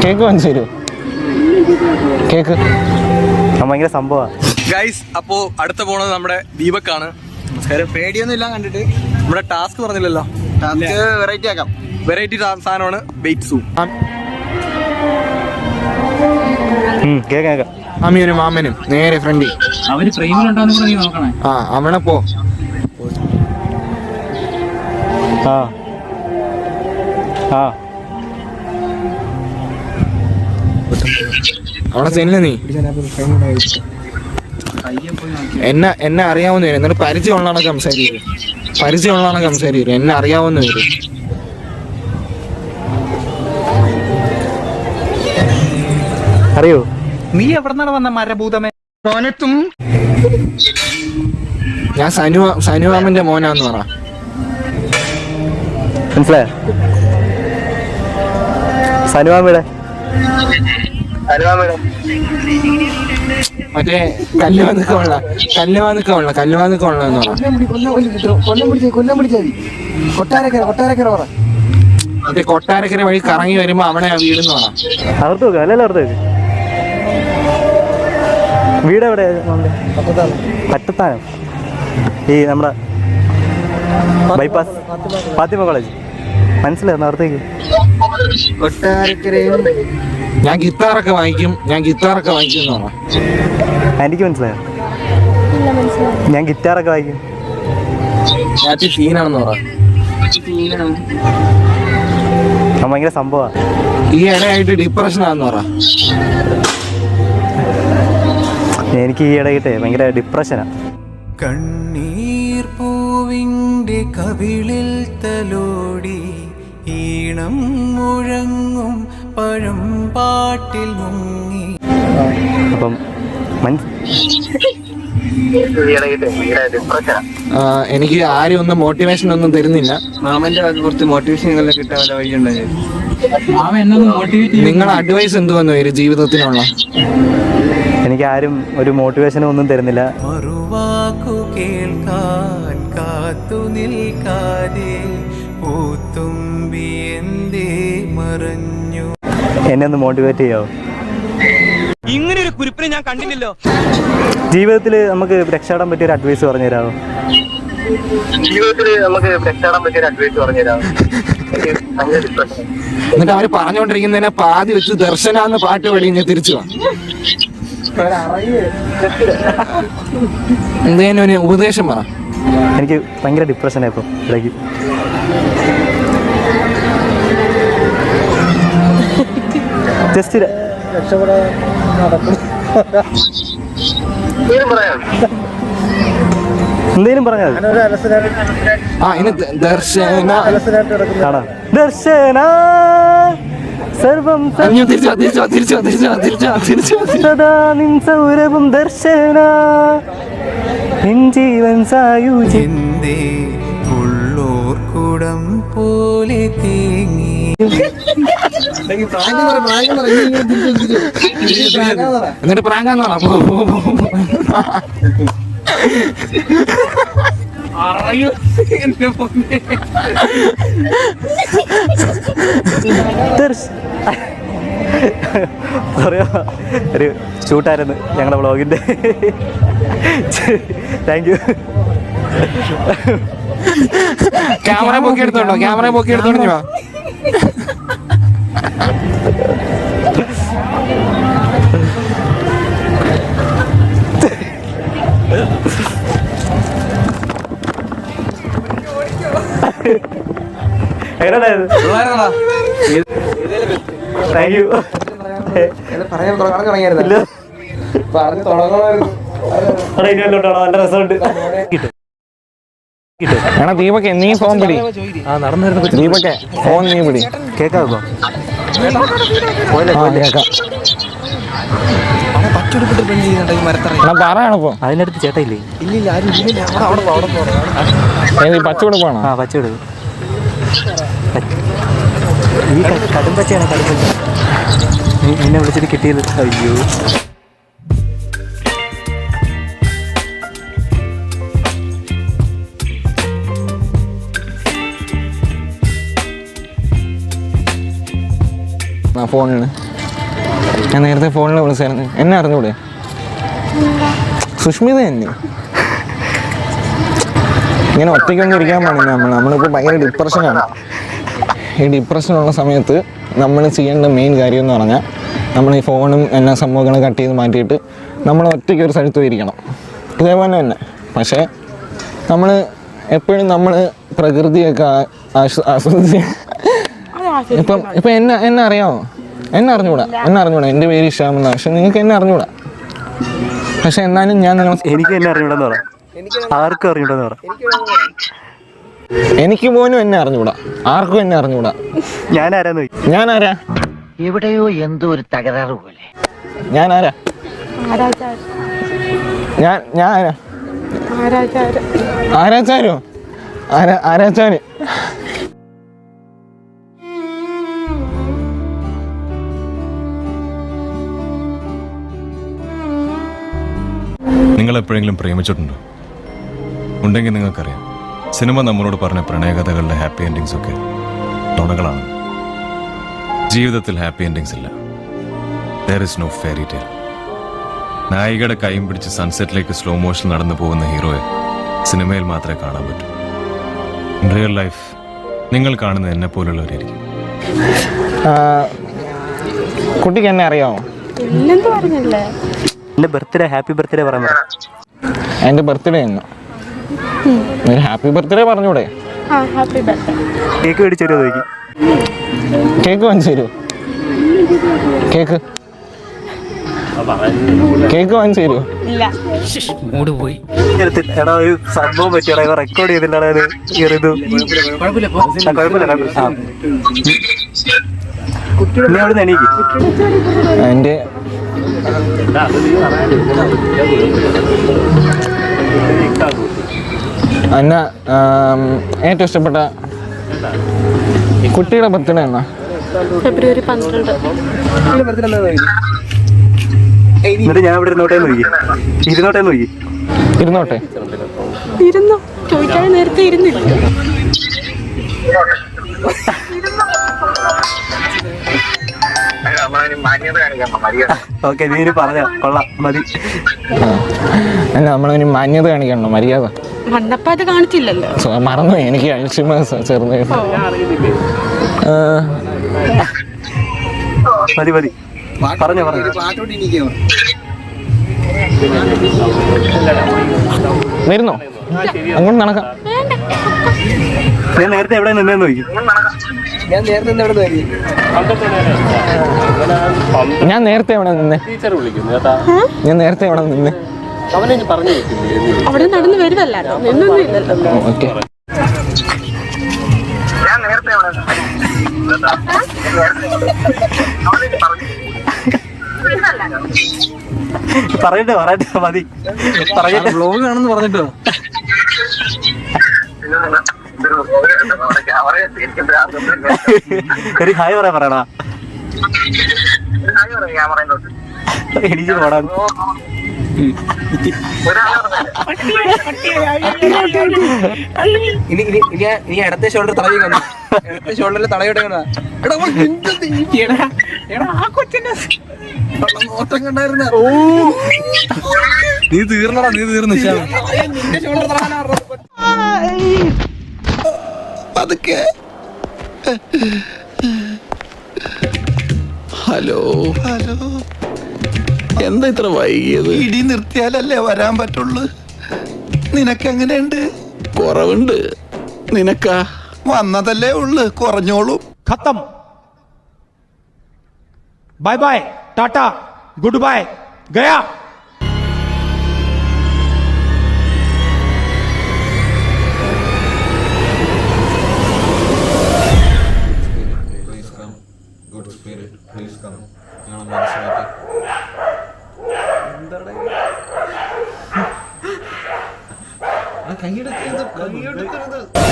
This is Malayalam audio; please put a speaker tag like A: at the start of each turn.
A: കേക്ക് വാങ്ങിച്ചു തരുമോ? കേക്ക്
B: ഭയങ്കര സംഭവമാണ്
C: ഗൈസ്. അപ്പോൾ അടുത്ത പോണത് നമ്മുടെ ദീപക്കാണ്. നമസ്കാരം.
D: പേടിയൊന്നും ഇല്ല കണ്ടിട്ട്.
C: നമ്മുടെ ടാസ്ക് പറഞ്ഞില്ലല്ലോ.
D: ടാസ്ക് വെറൈറ്റി ആക്കാം.
C: വെറൈറ്റി സാധനമാണ് വെയിറ്റ് സൂം.
B: കേക്കാം.
A: അമ്മിയനും മാമനും നേരെ ഫ്രണ്ടിൽ.
E: അവര് ഫ്രെയിമിലുണ്ടോന്ന് കൂടെ നീ നോക്കണേ.
A: ആ അവിടെ പോ.
B: ആ ആ
A: അവിടെ ചെല്ല നീ. എന്നെ അറിയാവുന്ന വരും. എന്നിട്ട് പരിചയമുള്ളതാണ് സംസാരിക്കും. എന്നെ അറിയാവുന്ന വരും.
B: അറിയോ?
D: നീ എവിടെന്നാണ് വന്ന മരഭൂതമേ?
A: ഞാൻ സനുവാമന്റെ മോനാന്ന് പറ.
B: മനസ്സിലായോ? സനുവാമയുടെ
A: മറ്റേ കല്ലുവാന്നുക്കമുള്ള എന്ന് പറ. മറ്റേ കൊട്ടാരക്കര വഴി കറങ്ങി വരുമ്പോ അവിടെ ആ വീടെന്ന് പറ.
B: അകത്ത് വെക്കുക അല്ലല്ലോ, അകത്ത് വെക്ക്. വീട് എവിടെയാ? പട്ടത്താനം. ഈ നമ്മുടെ ബൈപ്പാസ് ഫാത്തിമ കോളേജ്. മനസ്സിലായിരുന്നു അവിടത്തേക്ക്.
A: കൊട്ടാരക്കരയും ഞാൻ ഗിത്താറൊക്കെ വായിക്കും എന്ന് പറ.
B: എനിക്ക് മനസ്സിലായോ? ഞാൻ ഗിറ്റാറൊക്കെ വായിക്കും.
A: സീനാണെന്ന് പറ.
B: ഭയങ്കര സംഭവമാണ്.
A: ഈ ഇടയായിട്ട് ഡിപ്രഷനാന്ന് പറ.
B: എനിക്ക് ഈ ഇടയിട്ടെ ഭയങ്കര ഡിപ്രഷനാണ്.
F: കണ്ണീർ പൂവിൻ്റെ കവിളിൽ തലോടി ഈണം മുഴങ്ങും പഴം പാട്ടിൽ മുങ്ങി.
B: അപ്പം
A: എനിക്ക് ആരും ഒന്നും മോട്ടിവേഷൻ ഒന്നും തരുന്നില്ല.
D: മാമന്റെ കുറച്ച് മോട്ടിവേഷൻ കിട്ടാൻ വല്ല വഴിയുണ്ടായി.
E: മാമൻ എന്നൊന്നും മോട്ടിവേറ്റ്.
A: നിങ്ങളുടെ അഡ്വൈസ് എന്തുവന്നു വരും ജീവിതത്തിനുള്ള?
B: എനിക്ക് ആരും ഒരു മോട്ടിവേഷനും ഒന്നും തരുന്നില്ല.
F: മറുവാക്കു കേൾക്കാൻ കാത്തു നിൽക്കാതെ പൂത്തുമ്പി എന്തേ മറഞ്ഞു.
B: എന്നെ ഒന്ന് മോട്ടിവേറ്റ് ചെയ്യാവോ?
C: ഇങ്ങനെ ഒരു കുരിപ്പിനെ ഞാൻ കണ്ടില്ലല്ലോ.
B: ജീവിതത്തിൽ നമുക്ക് രക്ഷപ്പെടാൻ പറ്റിയൊരു അഡ്വൈസ് പറഞ്ഞു തരാമോ?
A: എന്നിട്ട് അവര് പറഞ്ഞുകൊണ്ടിരിക്കുന്നതിനെ പാതി വെച്ച് ദർശനാന്ന് പാട്ട് പാടി ഇങ്ങനെ തിരിച്ചു വാ. എന്തേലും ഒരു ഉപദേശം പറ.
B: എനിക്ക് ഭയങ്കര ഡിപ്രഷനാണ് ഇപ്പം ഇടയ്ക്ക്. ജസ്റ്റ് എന്തേലും പറഞ്ഞാൽ
A: ഇനി ദർശന
B: ദർശന സർവം സദാ നിൻ സൗരഭം ദർശന നിൻ ജീവൻ സായുജി
F: എന്തേ ഉള്ളോർക്കുടം പോലെ തേങ്ങി.
A: എന്നിട്ട് പ്രാങ്കാന്ന് പറ.
B: ഒരു ഷൂട്ടായിരുന്നു ഞങ്ങളുടെ വ്ളോഗിന്റെ. Thank you.
A: ക്യാമറ പൊക്കി എടുത്തോണ്ടോ വാ.
B: Thank you. നല്ല രസമുണ്ട്.
A: ദീപക്കെ നീ ഫോൺ പിടി. ദീപക്കെ ഫോൺ നീ പിടി.
B: കേക്കാവോ?
A: പറയാണിപ്പോ
B: അതിനടുത്ത് ചേട്ടയില്ലേ?
A: പച്ചവെടുപ്പാണോ?
B: ആ പച്ചവെടുപ്പ്. ഈ കടുംപച്ചയാണ്. കടുംപച്ച നിന്നെ വിളിച്ചിട്ട് കിട്ടിയത്. അയ്യോ.
A: ഫോണിന് ഞാൻ നേരത്തെ ഫോണിൽ വിളിച്ചായിരുന്നു. എന്നെ അറിഞ്ഞൂടെ? സുഷ്മിത തന്നെ. ഇങ്ങനെ ഒറ്റയ്ക്കൊന്നും ഇരിക്കാൻ പാടില്ല. നമ്മളിപ്പോൾ ഭയങ്കര ഡിപ്രഷനാണ്. ഈ ഡിപ്രഷനുള്ള സമയത്ത് നമ്മൾ ചെയ്യേണ്ട മെയിൻ കാര്യം എന്ന് പറഞ്ഞാൽ നമ്മൾ ഈ ഫോണും എല്ലാ സംഭവങ്ങളും കട്ട് ചെയ്ത് മാറ്റിയിട്ട് നമ്മൾ ഒറ്റയ്ക്ക് ഒരു സ്ഥലത്ത് പോയിരിക്കണം. ഇതേപോലെ തന്നെ. പക്ഷേ നമ്മൾ എപ്പോഴും നമ്മൾ പ്രകൃതിയൊക്കെ ആസ്വദിച്ച് ഇപ്പം എന്നെ അറിയാമോ? എന്നെ അറിഞ്ഞൂടാ. എൻ്റെ പേര് ഇഷാമെന്ന. പക്ഷെ നിങ്ങൾക്ക് എന്നെ അറിഞ്ഞൂടാ. പക്ഷെ എന്നാലും ഞാൻ
B: എനിക്ക് എന്നെ അറിഞ്ഞൂടെന്ന് പറയാം. ആർക്കും അറിഞ്ഞൂടെന്ന് പറയാം.
A: എനിക്ക് പോലും എന്നെ അറിഞ്ഞൂടാ. ആർക്കും എന്നെ അറിഞ്ഞൂടാ. ഞാനാരാ?
G: എവിടെയോ എന്തോ ഒരു തകരാറ് പോലെ.
A: ഞാനാരാ? ഞാൻ ആരാച്ചാരോ? ആരാച്ചാര്?
H: നിങ്ങൾ എപ്പോഴെങ്കിലും പ്രേമിച്ചിട്ടുണ്ടോ? ഉണ്ടെങ്കിൽ നിങ്ങൾക്കറിയാം, സിനിമ നമ്മളോട് പറഞ്ഞ പ്രണയകഥകളുടെ ഹാപ്പി എൻഡിങ്സ് ഒക്കെ നുണകളാണ്. ജീവിതത്തിൽ ഹാപ്പി എൻഡിങ്സ് ഇല്ല. There is no fairy tale. നായികയുടെ കൈയും പിടിച്ച് സൺസെറ്റിലേക്ക് സ്ലോ മോഷൻ നടന്നു പോകുന്ന ഹീറോയെ സിനിമയിൽ മാത്രമേ കാണാൻ പറ്റൂ. ഇൻ റിയൽ ലൈഫ് നിങ്ങൾ കാണുന്നത് എന്നെ പോലുള്ളവരായിരിക്കും.
A: കുട്ടിക്ക് എന്നെ അറിയാമോ?
B: എൻ്റെ ബർത്ത്ഡേ ഹാപ്പി ബർത്ത്ഡേ പറയാൻ പറ.
A: എൻ്റെ ബർത്ത്ഡേ എന്ന് ഒരു ഹാപ്പി ബർത്ത്ഡേ പറഞ്ഞൂടെ?
B: കേക്ക് മേടിച്ചു തരുമോ ചോദിക്കും.
A: കേക്ക് വാങ്ങിച്ചു തരുമോ? കേക്ക് വാങ്ങിച്ചു തരുമോ?
B: എടാ ഒരു സംഭവം പറ്റിയടാ, ഇവ റെക്കോർഡ് ചെയ്തിട്ടാണ് കുട്ടികളെ അവിടെ നിന്ന് എണീക്ക്.
A: എൻ്റെ എന്നാ ഏറ്റവും ഇഷ്ടപ്പെട്ട കുട്ടിയുടെ ബർത്ത്ഡേ എന്നാ?
I: ഫെബ്രുവരി 12.
B: എന്നിട്ട് ഞാൻ ഇവിടെ ഇരുന്നോട്ടെ നോക്കി.
I: ഇരുന്നോ? ചോദിക്കാൻ നേരത്തെ ഇരുന്നില്ല.
B: ഓക്കെ, നീ പറഞ്ഞ കൊള്ളാം, മതി.
A: അല്ല, നമ്മളതിന് മാന്യത കാണിക്കണോ? മര്യാദ
I: വന്നപ്പോ അത് കാണിച്ചില്ലല്ലോ.
A: മറന്നു. എനിക്ക് അൽഷിമേഴ്സ് ചെറുതായിട്ട്.
B: മതി പറഞ്ഞോ.
A: വരുന്നോ? അങ്ങോട്ട് നടക്കാം.
B: ഞാൻ നേരത്തെ എവിടെ നിന്നേന്ന് നോക്കി.
A: ഞാൻ നേരത്തെ എവിടെ നിന്നേ?
I: അവിടെ നടന്ന് വരുമല്ലോ, നിന്നൊന്നും ഇല്ലല്ലോ.
A: ഓക്കെ.
B: പറയട്ടെ മതി.
D: വ്ലോഗ് കാണുന്നു പറഞ്ഞിട്ടോ.
B: ഒരു ഹായ് പറയണ. എനിക്ക് പോടാ.
D: ഇനി ഇടത്തെ ഷോൾഡർ തടവി വന്നു. ഇടത്തെ ഷോൾഡറിൽ തടയോടെ ഓട്ടം കണ്ടായിരുന്ന.
C: നീ തീർന്നു.
F: പതുക്കെ. ഹലോ, എന്താ ഇത്ര വൈകിയത്? ഇടി നിർത്തിയാലല്ലേ വരാൻ പറ്റുള്ളൂ. നിനക്കെങ്ങനെയുണ്ട്? കുറവുണ്ട്. നിനക്കാ? വന്നതല്ലേ ഉള്ളു, കുറഞ്ഞോളൂ.
J: खत्म. Bye bye, tata, good bye, गया.
F: കൈയെടുക്കരുത്.